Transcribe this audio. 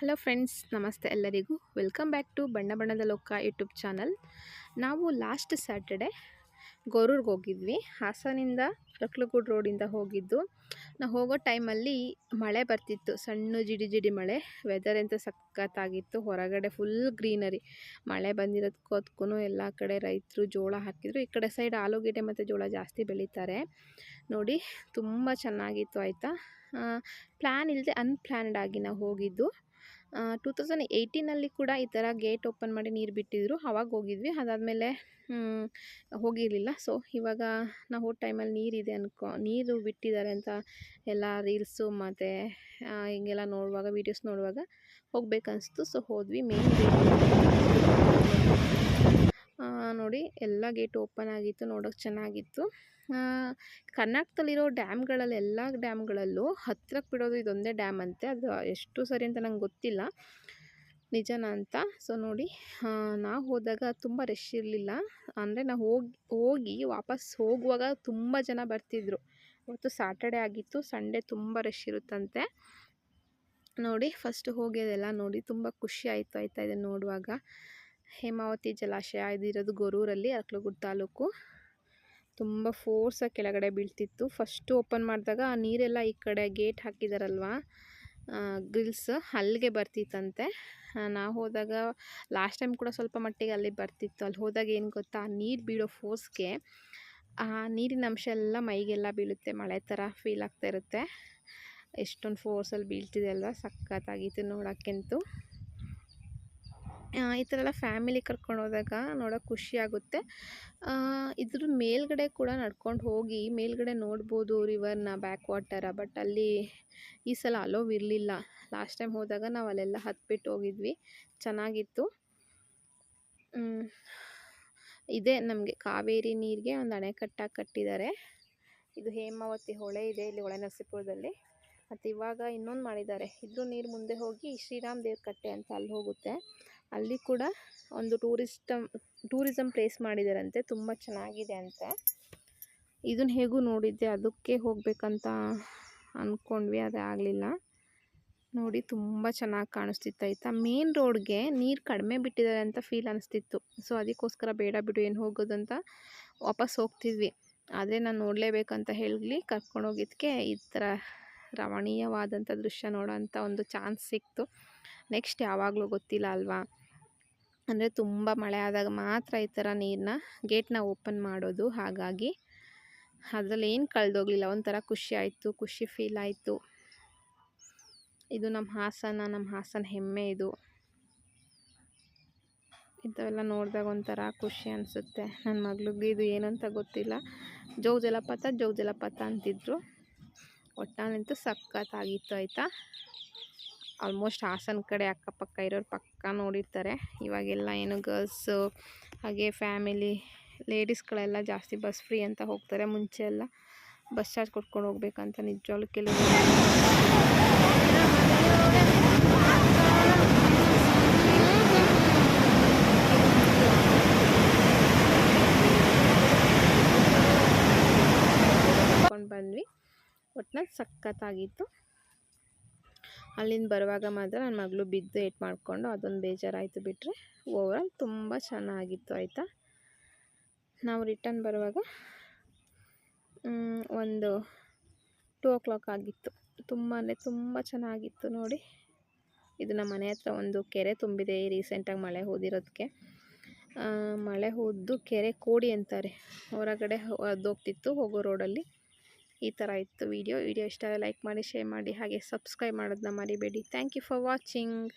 Hello friends, ನಮಸ್ತೆ ಎಲ್ಲರಿಗೂ. Welcome back to ಬಣ್ಣ ಬಣ್ಣದ ಲೋಕ ಯೂಟ್ಯೂಬ್ ಚಾನಲ್. ನಾವು ಲಾಸ್ಟ್ ಸ್ಯಾಟರ್ಡೆ ಗೊರೂರ್ಗೆ ಹೋಗಿದ್ವಿ. ಹಾಸನಿಂದ ರಕ್ಲುಗೂಡು ರೋಡಿಂದ ಹೋಗಿದ್ದು. ನಾವು ಹೋಗೋ ಟೈಮಲ್ಲಿ ಮಳೆ ಬರ್ತಿತ್ತು, ಸಣ್ಣ ಜಿಡಿ ಜಿಡಿ ಮಳೆ. ವೆದರ್ ಎಂತ ಸಖತ್ತಾಗಿತ್ತು. ಹೊರಗಡೆ ಫುಲ್ ಗ್ರೀನರಿ. ಮಳೆ ಬಂದಿರೋದಕ್ಕೂ ಎಲ್ಲ ಕಡೆ ರೈತರು ಜೋಳ ಹಾಕಿದ್ರು. ಈ ಕಡೆ ಸೈಡ್ ಆಲೂಗೆಡ್ಡೆ ಮತ್ತು ಜೋಳ ಜಾಸ್ತಿ ಬೆಳೀತಾರೆ ನೋಡಿ. ತುಂಬ ಚೆನ್ನಾಗಿತ್ತು ಆಯಿತಾ. ಪ್ಲ್ಯಾನ್ ಇಲ್ಲದೆ ಅನ್ಪ್ಲ್ಯಾನ್ಡ್ ಆಗಿ ನಾವು ಹೋಗಿದ್ದು. 2018 ಕೂಡ ಈ ಥರ ಗೇಟ್ ಓಪನ್ ಮಾಡಿ ನೀರು ಬಿಟ್ಟಿದ್ರು, ಆವಾಗ ಹೋಗಿದ್ವಿ. ಅದಾದಮೇಲೆ ಹೋಗಿರಲಿಲ್ಲ. ಸೊ ಇವಾಗ ನಾವು ಹೋದ ಟೈಮಲ್ಲಿ ನೀರು ಬಿಟ್ಟಿದ್ದಾರೆ ಅಂತ ಎಲ್ಲ ರೀಲ್ಸು ಮತ್ತು ಹಿಂಗೆಲ್ಲ ನೋಡುವಾಗ, ವೀಡಿಯೋಸ್ ನೋಡುವಾಗ ಹೋಗ್ಬೇಕನ್ನಿಸ್ತು. ಸೊ ಹೋದ್ವಿ. ಮೇನ್ ನೋಡಿ, ಎಲ್ಲ ಗೇಟ್ ಓಪನ್ ಆಗಿತ್ತು, ನೋಡೋಕೆ ಚೆನ್ನಾಗಿತ್ತು. ಕರ್ನಾಟಕದಲ್ಲಿರೋ ಡ್ಯಾಮ್ಗಳಲ್ಲಿ ಎಲ್ಲ ಡ್ಯಾಮ್ಗಳಲ್ಲೂ ಹತ್ರಕ್ಕೆ ಬಿಡೋದು ಇದೊಂದೇ ಡ್ಯಾಮ್ ಅಂತೆ. ಅದು ಎಷ್ಟು ಸರಿ ಅಂತ ನಂಗೆ ಗೊತ್ತಿಲ್ಲ, ನಿಜನಾ ಅಂತ. ಸೊ ನೋಡಿ, ನಾವು ಹೋದಾಗ ತುಂಬ ರಶ್ ಇರಲಿಲ್ಲ. ಅಂದರೆ ನಾವು ಹೋಗಿ ವಾಪಸ್ ಹೋಗುವಾಗ ತುಂಬ ಜನ ಬರ್ತಿದ್ರು. ಇವತ್ತು ಸ್ಯಾಟರ್ಡೆ ಆಗಿತ್ತು, ಸಂಡೇ ತುಂಬ ರಶ್ ಇರುತ್ತಂತೆ. ನೋಡಿ, ಫಸ್ಟ್ ಹೋಗೋದೆಲ್ಲ ನೋಡಿ ತುಂಬ ಖುಷಿ ಆಯಿತು ಆಯಿತಾ. ಇದನ್ನು ನೋಡುವಾಗ ಹೇಮಾವತಿ ಜಲಾಶಯ ಇದಿರೋದು ಗೊರೂರಲ್ಲಿ, ಅರ್ಕಲಗೂಡು ತಾಲೂಕು. ತುಂಬ ಫೋರ್ಸಾಗಿ ಕೆಳಗಡೆ ಬೀಳ್ತಿತ್ತು. ಫಸ್ಟು ಓಪನ್ ಮಾಡಿದಾಗ ಆ ನೀರೆಲ್ಲ ಈ ಕಡೆ ಗೇಟ್ ಹಾಕಿದಾರಲ್ವ, ಗ್ರಿಲ್ಸ್, ಅಲ್ಲಿಗೆ ಬರ್ತಿತ್ತಂತೆ. ನಾವು ಹೋದಾಗ ಲಾಸ್ಟ್ ಟೈಮ್ ಕೂಡ ಸ್ವಲ್ಪ ಮಟ್ಟಿಗೆ ಅಲ್ಲಿ ಬರ್ತಿತ್ತು. ಅಲ್ಲಿ ಹೋದಾಗ ಏನು ಗೊತ್ತಾ, ಆ ನೀರು ಬೀಳೋ ಫೋರ್ಸ್ಗೆ ಆ ನೀರಿನ ಅಂಶ ಎಲ್ಲ ಮೈಗೆಲ್ಲ ಬೀಳುತ್ತೆ, ಮಳೆ ಥರ ಫೀಲ್ ಆಗ್ತಾ ಇರುತ್ತೆ. ಎಷ್ಟೊಂದು ಫೋರ್ಸಲ್ಲಿ ಬೀಳ್ತಿದೆ ಅಲ್ವ, ಸಖತ್ತಾಗಿತ್ತು ನೋಡೋಕ್ಕಂತೂ. ಈ ಥರ ಎಲ್ಲ ಫ್ಯಾಮಿಲಿ ಕರ್ಕೊಂಡು ಹೋದಾಗ ನೋಡೋಕೆ ಖುಷಿ ಆಗುತ್ತೆ. ಇದ್ರ ಮೇಲ್ಗಡೆ ಕೂಡ ನಡ್ಕೊಂಡು ಹೋಗಿ ಮೇಲ್ಗಡೆ ನೋಡ್ಬೋದು ರಿವರ್ನ, ಬ್ಯಾಕ್ ವಾಟರ. ಬಟ್ ಅಲ್ಲಿ ಈ ಸಲ ಅಲೋವ್ ಇರಲಿಲ್ಲ. ಲಾಸ್ಟ್ ಟೈಮ್ ಹೋದಾಗ ನಾವು ಅಲ್ಲೆಲ್ಲ ಹತ್ಬಿಟ್ಟು ಹೋಗಿದ್ವಿ, ಚೆನ್ನಾಗಿತ್ತು. ಇದೇ ನಮಗೆ ಕಾವೇರಿ ನೀರಿಗೆ ಒಂದು ಅಣೆಕಟ್ಟಾಗಿ ಕಟ್ಟಿದ್ದಾರೆ. ಇದು ಹೇಮಾವತಿ ಹೊಳೆ ಇದೆ ಇಲ್ಲಿ ಹೊಳೆನರಸೀಪುರದಲ್ಲಿ. ಮತ್ತು ಇವಾಗ ಇನ್ನೊಂದು ಮಾಡಿದ್ದಾರೆ. ಇದ್ರ ನೀರು ಮುಂದೆ ಹೋಗಿ ಶ್ರೀರಾಮ್ ದೇವ್ರ ಕಟ್ಟೆ ಅಂತ ಅಲ್ಲಿ ಹೋಗುತ್ತೆ. ಅಲ್ಲಿ ಕೂಡ ಒಂದು ಟೂರಿಸಮ್ ಪ್ಲೇಸ್ ಮಾಡಿದಾರಂತೆ, ತುಂಬ ಚೆನ್ನಾಗಿದೆ ಅಂತೆ. ಇದನ್ನು ಹೇಗೂ ನೋಡಿದ್ದೆ, ಅದಕ್ಕೆ ಹೋಗಬೇಕಂತ ಅಂದ್ಕೊಂಡ್ವಿ, ಅದೇ ಆಗಲಿಲ್ಲ. ನೋಡಿ, ತುಂಬ ಚೆನ್ನಾಗಿ ಕಾಣಿಸ್ತಿತ್ತು ಆಯಿತಾ. ಮೇನ್ ರೋಡ್ಗೆ ನೀರು ಕಡಿಮೆ ಬಿಟ್ಟಿದ್ದಾರೆ ಅಂತ ಫೀಲ್ ಅನಿಸ್ತಿತ್ತು. ಸೊ ಅದಕ್ಕೋಸ್ಕರ ಬೇಡ ಬಿಡು ಏನು ಹೋಗೋದಂತ ವಾಪಸ್ ಹೋಗ್ತಿದ್ವಿ. ಆದರೆ ನಾನು ನೋಡಲೇಬೇಕಂತ ಹೇಳಿ ಕರ್ಕೊಂಡೋಗಿದ್ದಕ್ಕೆ ಈ ಥರ ರಮಣೀಯವಾದಂಥ ದೃಶ್ಯ ನೋಡೋಂಥ ಒಂದು ಚಾನ್ಸ್ ಸಿಕ್ತು. ನೆಕ್ಸ್ಟ್ ಯಾವಾಗಲೂ ಗೊತ್ತಿಲ್ಲ ಅಲ್ವಾ. ಅಂದರೆ ತುಂಬ ಮಳೆ ಆದಾಗ ಮಾತ್ರ ಈ ಥರ ನೀರನ್ನ ಗೇಟ್ನ ಓಪನ್ ಮಾಡೋದು. ಹಾಗಾಗಿ ಅದರಲ್ಲಿ ಏನು ಕಳೆದೋಗಲಿಲ್ಲ, ಒಂಥರ ಖುಷಿ ಆಯಿತು, ಖುಷಿ ಫೀಲ್ ಆಯಿತು. ಇದು ನಮ್ಮ ಹಾಸನ ಹೆಮ್ಮೆ ಇದು. ಇಂಥವೆಲ್ಲ ನೋಡಿದಾಗ ಒಂಥರ ಖುಷಿ ಅನಿಸುತ್ತೆ. ನನ್ನ ಮಗಳಿಗೆ ಇದು ಏನಂತ ಗೊತ್ತಿಲ್ಲ, ಜೋಗ ಜಲಪಾತ ಅಂತಿದ್ರು. ಒಟ್ಟಿನಂತೂ ಸಖತ್ತಾಗಿತ್ತು ಆಯಿತಾ. ಆಲ್ಮೋಸ್ಟ್ ಹಾಸನ ಕಡೆ ಅಕ್ಕಪಕ್ಕ ಇರೋರು ಪಕ್ಕ ನೋಡಿರ್ತಾರೆ. ಇವಾಗೆಲ್ಲ ಏನು ಗರ್ಲ್ಸು ಹಾಗೆ ಫ್ಯಾಮಿಲಿ ಲೇಡೀಸ್ಗಳೆಲ್ಲ ಜಾಸ್ತಿ ಬಸ್ ಫ್ರೀ ಅಂತ ಹೋಗ್ತಾರೆ. ಮುಂಚೆ ಎಲ್ಲ ಬಸ್ ಚಾರ್ಜ್ ಕೊಟ್ಕೊಂಡು ಹೋಗ್ಬೇಕಂತ ನಿಜವಾಗ್ಲೂ ಕೆಲವು ಬಂದ್ವಿ. ಒಟ್ಟಿನಲ್ಲಿ ಸಖತ್ತಾಗಿತ್ತು. ಅಲ್ಲಿಂದ ಬರುವಾಗ ಮಾತ್ರ ನನ್ನ ಮಗಳು ಬಿದ್ದು ಏಟ್ ಮಾಡಿಕೊಂಡು ಅದೊಂದು ಬೇಜಾರಾಯಿತು. ಬಿಟ್ಟರೆ ಓವರಾಲ್ ತುಂಬ ಚೆನ್ನಾಗಿತ್ತು ಆಯಿತಾ. ನಾವು ರಿಟರ್ನ್ ಬರುವಾಗ ಒಂದು 2 o'clock ಆಗಿತ್ತು. ತುಂಬ ಅಂದರೆ ತುಂಬ ಚೆನ್ನಾಗಿತ್ತು ನೋಡಿ. ಇದು ನಮ್ಮ ಮನೆ ಹತ್ರ ಒಂದು ಕೆರೆ ತುಂಬಿದೆ ರೀಸೆಂಟಾಗಿ ಮಳೆ ಹೋದಿರೋದಕ್ಕೆ. ಮಳೆ ಹೋದ್ದು ಕೆರೆ ಕೋಡಿ ಅಂತಾರೆ, ಹೊರಗಡೆ ಹೋಗ್ತಿತ್ತು ಹೋಗೋ ರೋಡಲ್ಲಿ. ಈ ಥರ ಇತ್ತು ವಿಡಿಯೋ ಇಷ್ಟ ಆದರೆ ಲೈಕ್ ಮಾಡಿ, ಶೇರ್ ಮಾಡಿ, ಹಾಗೆ ಸಬ್ಸ್ಕ್ರೈಬ್ ಮಾಡೋದನ್ನ ಮರಿಬೇಡಿ. Thank you for watching.